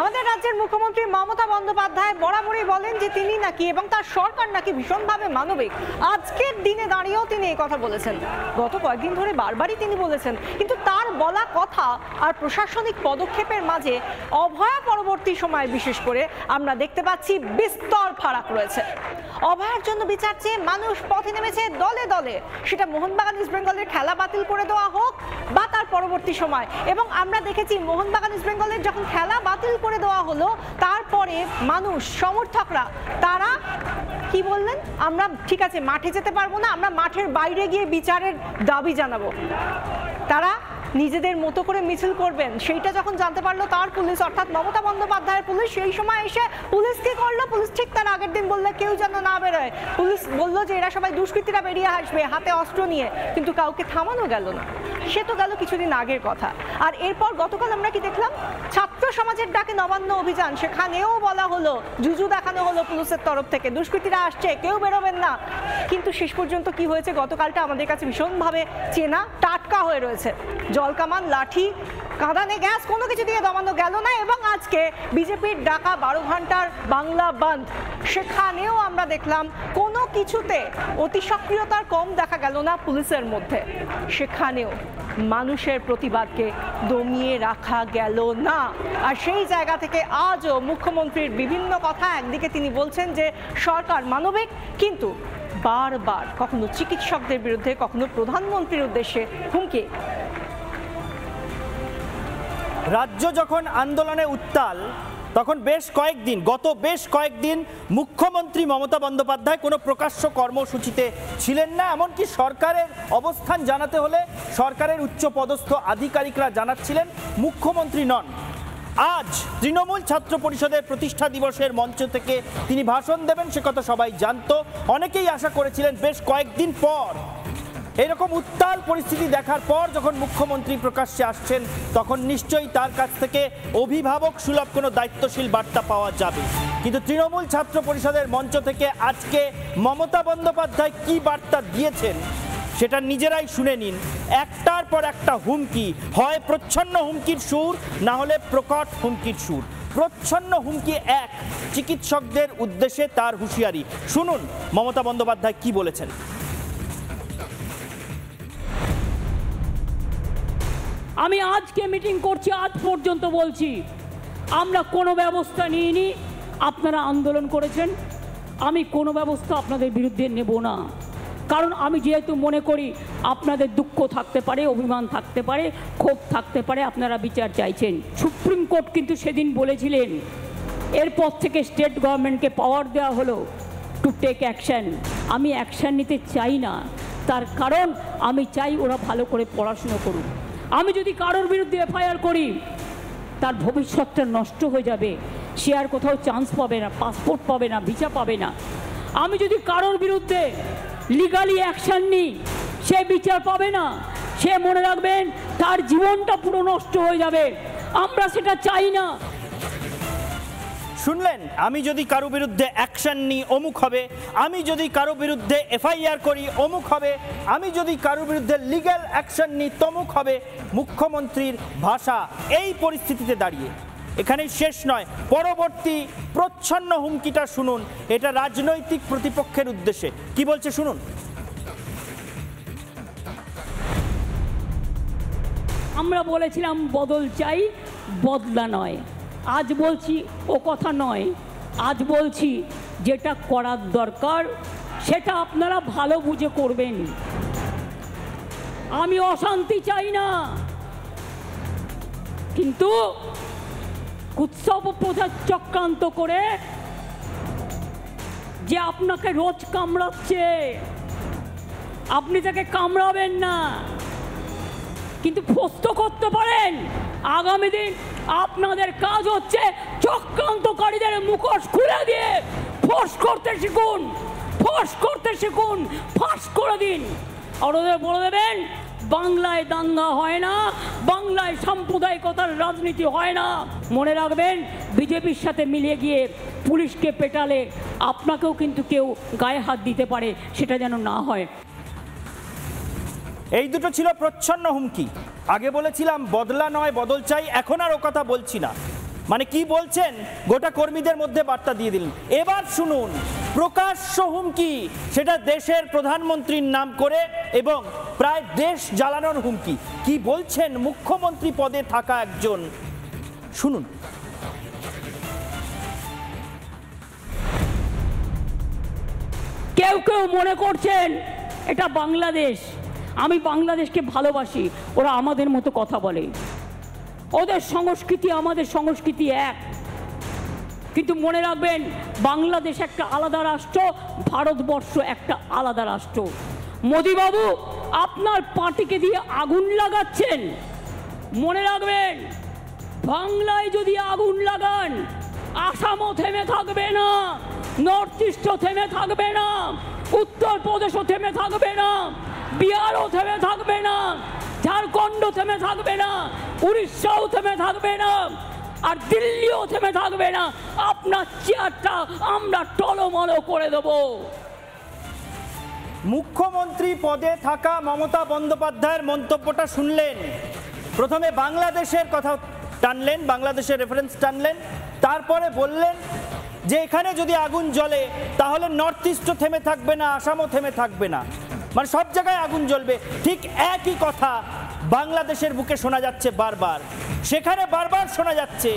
আমাদের রাজ্যের মুখ্যমন্ত্রী মমতা বন্দ্যোপাধ্যায় বরাবরই বলেন যে তিনি নাকি এবং তার সরকার নাকি ভীষণভাবে মানবিক। আজকের দিনে দাঁড়িয়েও তিনি এই কথা বলেছেন, গত কয়েকদিন ধরে বারবারই তিনি বলেছেন, কিন্তু তার বলা কথা আর প্রশাসনিক পদক্ষেপের মাঝে অভয়া পরবর্তী সময় বিশেষ করে আমরা দেখতে পাচ্ছি বিস্তর ফারাক রয়েছে। অভয়ার জন্য বিচার চেয়ে মানুষ পথে নেমেছে দলে দলে, সেটা মোহনবাগান ইস্ট বেঙ্গলের খেলা বাতিল করে দেওয়া হোক বা তার পরবর্তী সময়। এবং আমরা দেখেছি মোহনবাগান ইস্ট বেঙ্গলের যখন খেলা বাতিল করে দেওয়া হলো তারপরে মানুষ সমর্থকরা তারা কি বললেন, আমরা ঠিক আছে মাঠে যেতে পারবো না, আমরা মাঠের বাইরে গিয়ে বিচারের দাবি জানাবো। তারা নিজেদের মতো করে মিছিল করবেন, সেইটা যখন জানতে পারলো তার পুলিশ অর্থাৎ মমতা বন্দ্যোপাধ্যায়ের পুলিশ, সেই সময় এসে পুলিশ কি করলো, পুলিশ ঠিক তার আগের দিন বললো কেউ যেন না বেরোয়। পুলিশ বললো যে এরা সবাই দুষ্কৃতীরা বেরিয়ে আসবে হাতে অস্ত্র নিয়ে, কিন্তু কাউকে থামানো গেল না। সে তো গেল কিছুদিন আগের কথা। আর এরপর গতকাল আমরা কি দেখলাম, ছাত্র সমাজের ডাকে নবান্ন অভিযান, সেখানেও বলা হলো, জুজু দেখানো হলো পুলিশের তরফ থেকে, দুষ্কৃতীরা আসছে কেউ বেরোবেন না। কিন্তু শেষ পর্যন্ত কি হয়েছে, গতকালটা আমাদের কাছে ভীষণভাবে চেনা, টাটকা হয়ে রয়েছে। জলকামান, লাঠি, কাঁদানে গ্যাস কোনো কিছু দিয়ে দমানো গেল না। এবং আজকে বিজেপির ডাকা 12 ঘন্টার বাংলা বন্ধ, সেখানেও আমরা দেখলাম কোনো কিছুতে অতি সক্রিয়তার কম দেখা গেল না পুলিশের মধ্যে, সেখানেও মানুষের প্রতিবাদকে দমিয়ে রাখা গেল না। আর সেই জায়গা থেকে আজও মুখ্যমন্ত্রীর বিভিন্ন কথা, একদিকে তিনি বলছেন যে সরকার মানবিক, কিন্তু বারবার কখনো চিকিৎসকদের বিরুদ্ধে কখনো প্রধানমন্ত্রীর উদ্দেশ্যে হুমকি। রাজ্য যখন আন্দোলনে উত্তাল তখন গত বেশ কয়েকদিন মুখ্যমন্ত্রী মমতা বন্দ্যোপাধ্যায় কোনো প্রকাশ্য কর্মসূচিতে ছিলেন না। এমনকি সরকারের অবস্থান জানাতে হলে সরকারের উচ্চপদস্থ আধিকারিকরা জানাচ্ছিলেন, মুখ্যমন্ত্রী নন। আজ তৃণমূল ছাত্র পরিষদের প্রতিষ্ঠা দিবসের মঞ্চ থেকে তিনি ভাষণ দেবেন, সে কথা সবাই জানতো। অনেকেই আশা করেছিলেন বেশ কয়েকদিন পর এরকম উত্তাল পরিস্থিতি দেখার পর যখন মুখ্যমন্ত্রী প্রকাশ্যে আসছেন তখন নিশ্চয়ই তার কাছ থেকে অভিভাবক সুলভ কোনো দায়িত্বশীল বার্তা পাওয়া যাবে। কিন্তু তৃণমূল ছাত্র পরিষদের মঞ্চ থেকে আজকে মমতা বন্দ্যোপাধ্যায় কি বার্তা দিয়েছেন সেটা নিজেরাই শুনে নিন। একটার পর একটা হুমকি, হয় প্রচ্ছন্ন হুমকির সুর, না হলে প্রকট হুমকির সুর। প্রচ্ছন্ন হুমকি এক, চিকিৎসকদের উদ্দেশ্যে তার হুঁশিয়ারি। শুনুন মমতা বন্দ্যোপাধ্যায় কি বলেছেন। আমি আজকে মিটিং করছি, আজ পর্যন্ত বলছি আমরা কোনো ব্যবস্থা নিইনি। আপনারা আন্দোলন করেছেন, আমি কোনো ব্যবস্থা আপনাদের বিরুদ্ধে নেব না। কারণ আমি যেহেতু মনে করি আপনাদের দুঃখ থাকতে পারে, অভিমান থাকতে পারে, ক্ষোভ থাকতে পারে, আপনারা বিচার চাইছেন। সুপ্রিম কোর্ট কিন্তু সেদিন বলেছিলেন, এরপর থেকে স্টেট গভর্নমেন্টকে পাওয়ার দেওয়া হলো টু টেক অ্যাকশন। আমি অ্যাকশন নিতে চাই না, তার কারণ আমি চাই ওরা ভালো করে পড়াশুনো করুক। আমি যদি কারোর বিরুদ্ধে এফআইআর করি তার ভবিষ্যৎটা নষ্ট হয়ে যাবে, সে আর কোথাও চান্স পাবে না, পাসপোর্ট পাবে না, ভিসা পাবে না। আমি যদি কারোর বিরুদ্ধে লিগালি অ্যাকশন নিই সে বিচার পাবে না, সে মনে রাখবেন তার জীবনটা পুরো নষ্ট হয়ে যাবে। আমরা সেটা চাই না। শুনলেন, আমি যদি কারো বিরুদ্ধে অ্যাকশন নিই অমুক হবে, আমি যদি কারো বিরুদ্ধে এফআইআর করি অমুক হবে, আমি যদি কারো বিরুদ্ধে লিগ্যাল অ্যাকশন নিই তমুক হবে। মুখ্যমন্ত্রীর ভাষা এই পরিস্থিতিতে দাঁড়িয়ে এখানেই শেষ নয়, পরবর্তী প্রচ্ছন্ন হুমকিটা শুনুন। এটা রাজনৈতিক প্রতিপক্ষের উদ্দেশ্যে কি বলছে শুনুন। আমরা বলেছিলাম বদল চাই, বদলা নয়। আজ বলছি ও কথা নয়, আজ বলছি যেটা করার দরকার সেটা আপনারা ভালো বুঝে করবেন। আমি অশান্তি চাই না, কিন্তু উৎসব প্রচার চক্রান্ত করে যে আপনাকে রোজ কামড়াচ্ছে, আপনি তাকে কামড়াবেন না, কিন্তু ফস্ত করতে পারেন। আগামী দিন আপনাদের কাজ হচ্ছে চক্রান্তকারীদের মুখোশ খুলে দিয়ে ফোর্স করতে শিখুন, ফোর্স করতে শিখুন, ফাঁস করে দিন। আর ওদের বলে দেবেন বাংলায় দাঙ্গা হয় না, বাংলায় সাম্প্রদায়িকতার রাজনীতি হয় না। মনে রাখবেন বিজেপির সাথে মিলিয়ে গিয়ে পুলিশকে পেটালে আপনাকেও কিন্তু কেউ গায়ে হাত দিতে পারে, সেটা যেন না হয়। এই দুটো ছিল প্রচ্ছন্ন হুমকি। আগে বলেছিলাম বদলা নয় বদল চাই, এখন আর ও কথা বলছি না। মানে কি বলছেন গোটা কর্মীদের মধ্যে বার্তা দিয়ে দিলেন। এবার শুনুন প্রকাশ্য হুমকি, সেটা দেশের প্রধানমন্ত্রীর নাম করে এবং প্রায় দেশ জ্বালানোর হুমকি। কি বলছেন মুখ্যমন্ত্রী পদে থাকা একজন, শুনুন। কেউ কেউ মনে করছেন এটা বাংলাদেশ, আমি বাংলাদেশকে ভালোবাসি, ওরা আমাদের মতো কথা বলে, ওদের সংস্কৃতি আমাদের সংস্কৃতি এক। কিন্তু মনে রাখবেন বাংলাদেশ একটা আলাদা রাষ্ট্র, ভারতবর্ষ একটা আলাদা রাষ্ট্র। মোদিবাবু আপনার পার্টিকে দিয়ে আগুন লাগাচ্ছেন, মনে রাখবেন বাংলায় যদি আগুন লাগান আসামও থেমে থাকবে না, নর্থ ইস্টও থেমে থাকবে না, উত্তরপ্রদেশও থেমে থাকবে না, বিহারও থেমে থাকবে না, ঝাড়খণ্ড থেমে থাকবে না, উড়িষ্যাও থেমে থাকবে না, আর দিল্লিও থেমে থাকবে না। আপনার চেয়ারটা আমরা টলমলো করে দেব। মুখ্যমন্ত্রী পদে থাকা মমতা বন্দ্যোপাধ্যায়ের মন্তব্যটা শুনলেন। প্রথমে বাংলাদেশের কথা টানলেন, বাংলাদেশের রেফারেন্স টানলেন, তারপরে বললেন যে এখানে যদি আগুন জ্বলে তাহলে নর্থ ইস্টও থেমে থাকবে না, আসামও থেমে থাকবে না, মানে সব জায়গায় আগুন জ্বলবে। ঠিক একই কথা বাংলাদেশের বুকে শোনা যাচ্ছে বারবার। সেখানে বারবার শোনা যাচ্ছে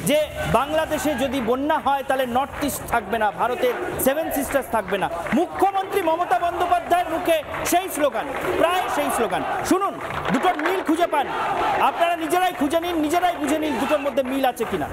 যে বাংলাদেশে যদি বন্যা হয় তাহলে নর্থ ইস্ট থাকবে না, ভারতের সেভেন সিস্টার্স থাকবে না। মুখ্যমন্ত্রী মমতা বন্দ্যোপাধ্যায়ের মুখে সেই স্লোগান, প্রায় সেই স্লোগান। শুনুন, দুটোর মিল খুঁজে পান, আপনারা নিজেরাই খুঁজে নিন, নিজেরাই বুঝে নিন দুটোর মধ্যে মিল আছে কিনা।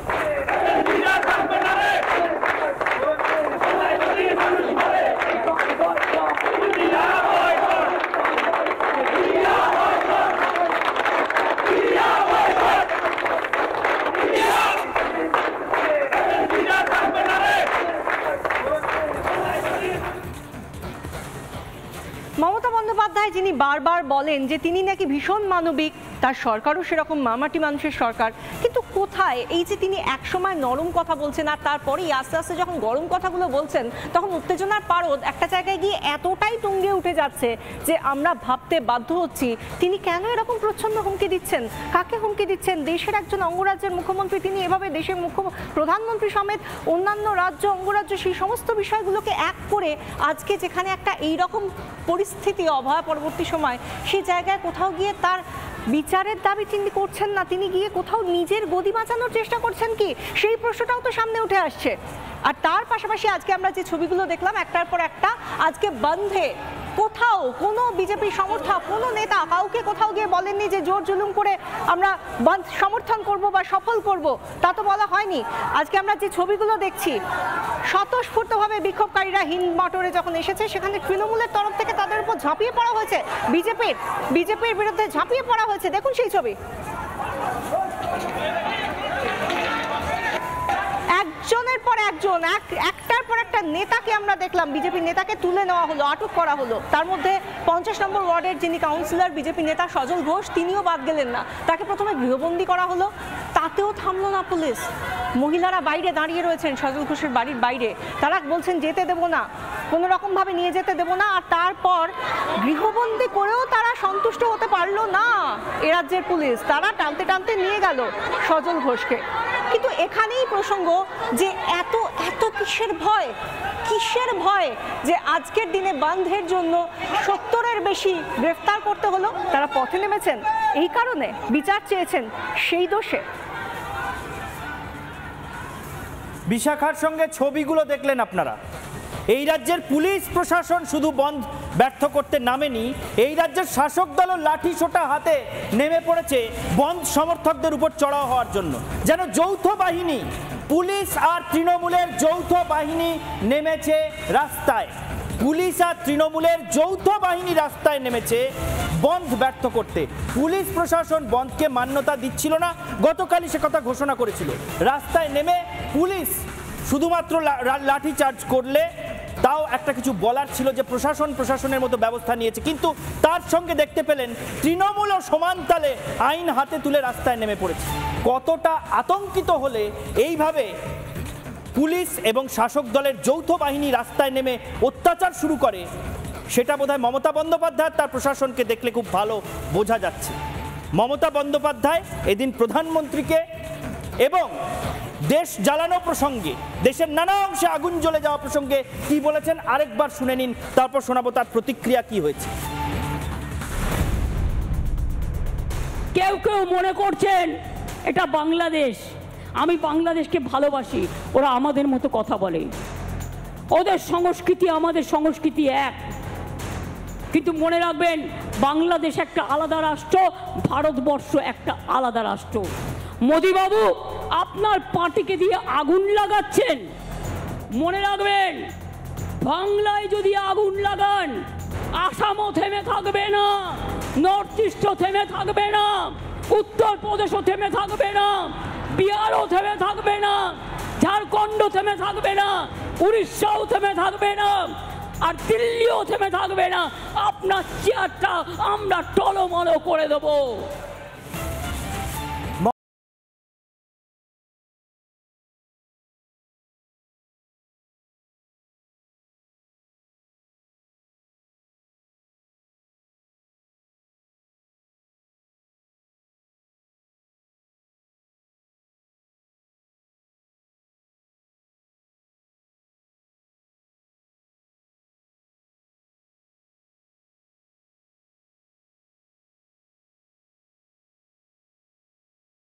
মমতা বন্দ্যোপাধ্যায় যিনি বারবার বলেন যে তিনি নাকি ভীষণ মানবিক, তার সরকারও সেরকম মামাটি মানুষের সরকার, কিন্তু কোথায় এই যে তিনি একসময় নরম কথা বলছেন আর তারপরেই আস্তে আস্তে যখন গরম কথাগুলো বলছেন তখন উত্তেজনার পারদ একটা জায়গায় গিয়ে এতটাই তুঙ্গে উঠে যাচ্ছে যে আমরা ভাবতে বাধ্য হচ্ছি তিনি কেন এরকম প্রচ্ছন্ন হুমকি দিচ্ছেন, কাকে হুমকি দিচ্ছেন। দেশের একজন অঙ্গরাজ্যের মুখ্যমন্ত্রী তিনি এভাবে দেশের প্রধানমন্ত্রী সমেত অন্যান্য রাজ্য অঙ্গরাজ্য সেই সমস্ত বিষয়গুলোকে এক করে আজকে যেখানে একটা এইরকম পরিস্থিতি অভয়া পরবর্তী সময়, সেই জায়গায় কোথাও গিয়ে তার বিচারের দাবি তিনি করছেন না, তিনি গিয়ে কোথাও নিজের গদি বাঁচানোর চেষ্টা করছেন কি, সেই প্রশ্নটাও তো সামনে উঠে আসছে। আর তার পাশাপাশি আজকে আমরা যে ছবিগুলো দেখলাম একটার পর একটা, আজকে বন্ধে কোথাও কোনো বিজেপি সমর্থক কোনো নেতা কাউকে কোথাও গিয়ে বলেননি যে জোর জুলুম করে আমরা বন্ধ সমর্থন করব বা সফল করব, তা তো বলা হয়নি। আজকে আমরা যে ছবিগুলো দেখছি স্বতঃস্ফূর্তভাবে বিক্ষোভকারীরা হিন্দ মোটরে যখন এসেছে সেখানে তৃণমূলের তরফ থেকে তাদের উপর ঝাঁপিয়ে পড়া হয়েছে, বিজেপির বিরুদ্ধে ঝাঁপিয়ে পড়া হয়েছে। দেখুন সেই ছবি, একজনের পর একজন, একটার পর একটা নেতাকে আমরা দেখলাম, বিজেপি নেতাকে তুলে নেওয়া হলো, আটক করা হলো। তার মধ্যে 50 নম্বর ওয়ার্ডের যিনি কাউন্সিলর বিজেপি নেতা সজল ঘোষ, তিনিও বাদ গেলেন না। তাকে প্রথমে গৃহবন্দী করা হলো, তাতেও থামলো না পুলিশ। মহিলারা বাইরে দাঁড়িয়ে রয়েছেন সজল ঘোষের বাড়ির বাইরে, তারা বলছেন যেতে দেবো না, কোনো রকমভাবে নিয়ে যেতে দেবো না। আর তারপর গৃহবন্দী করেও তারা সন্তুষ্ট হতে পারলো না এ রাজ্যের পুলিশ, তারা টানতে টানতে নিয়ে গেল সজল ঘোষকে। কিন্তু এখানেই প্রসঙ্গ যে এত এত কিসের ভয়, কিসের ভয় যে আজকের দিনে বন্ধের জন্য 70-এর বেশি গ্রেফতার করতে হলো। তারা পথে নেমেছেন এই কারণে, বিচার চেয়েছেন সেই দোষে। বিশাখার সঙ্গে ছবিগুলো দেখলেন আপনারা। এই রাজ্যের পুলিশ প্রশাসন শুধু বন্ধ ব্যর্থ করতে নামেনি, এই রাজ্যের শাসক দলও লাঠি সোটা হাতে নেমে পড়েছে বন্ধ সমর্থকদের উপর চড়াও হওয়ার জন্য। যেন যৌথ বাহিনী, পুলিশ আর তৃণমূলের যৌথ বাহিনী নেমেছে রাস্তায়, পুলিশ আর তৃণমূলের যৌথ বাহিনী রাস্তায় নেমেছে বন্ধ ব্যর্থ করতে। পুলিশ প্রশাসন বন্ধকে মান্যতা দিচ্ছিল না, গতকালই সে কথা ঘোষণা করেছিল। রাস্তায় নেমে পুলিশ শুধুমাত্র লাঠি চার্জ করলে তাও একটা কিছু বলার ছিল যে প্রশাসনের মতো ব্যবস্থা নিয়েছে, কিন্তু তার সঙ্গে দেখতে পেলেন তৃণমূলও সমান তালে আইন হাতে তুলে রাস্তায় নেমে পড়েছে। কতটা আতঙ্কিত হলে এইভাবে পুলিশ এবং শাসক দলের যৌথ বাহিনী রাস্তায় নেমে অত্যাচার শুরু করে, সেটা বোধহয় মমতা বন্দ্যোপাধ্যায় তার প্রশাসনকে দেখলে খুব ভালো বোঝা যাচ্ছে। মমতা বন্দ্যোপাধ্যায় এদিন প্রধানমন্ত্রীকে এবং দেশ জ্বালানো প্রসঙ্গে, দেশের নানা অংশে আগুন জ্বলে যাওয়া প্রসঙ্গে কি বলেছেন আরেকবার শুনে নিন, তারপর শোনাবো তার প্রতিক্রিয়া কি হয়েছে। কেউ কেউ মনে করছেন এটা বাংলাদেশ, আমি বাংলাদেশকে ভালোবাসি, ওরা আমাদের মতো কথা বলে, ওদের সংস্কৃতি আমাদের সংস্কৃতি এক। কিন্তু মনে রাখবেন, বাংলাদেশ একটা আলাদা রাষ্ট্র, ভারতবর্ষ একটা আলাদা রাষ্ট্র। মোদিবাবু আপনার পার্টিকে দিয়ে আগুন লাগাচ্ছেন, মনে রাখবেন বাংলায় যদি আগুন লাগান আসামও থেমে থাকবে না, নর্থ ইস্টও থেমে থাকবে না, উত্তরপ্রদেশও থেমে থাকবে না, বিহারও থেমে থাকবে না, ঝাড়খণ্ডও থেমে থাকবে না, উড়িষ্যাও থেমে থাকবে না, আর দিল্লিও থেমে থাকবে না। আপনার চেয়ারটা আমরা টলমল করে দেবো।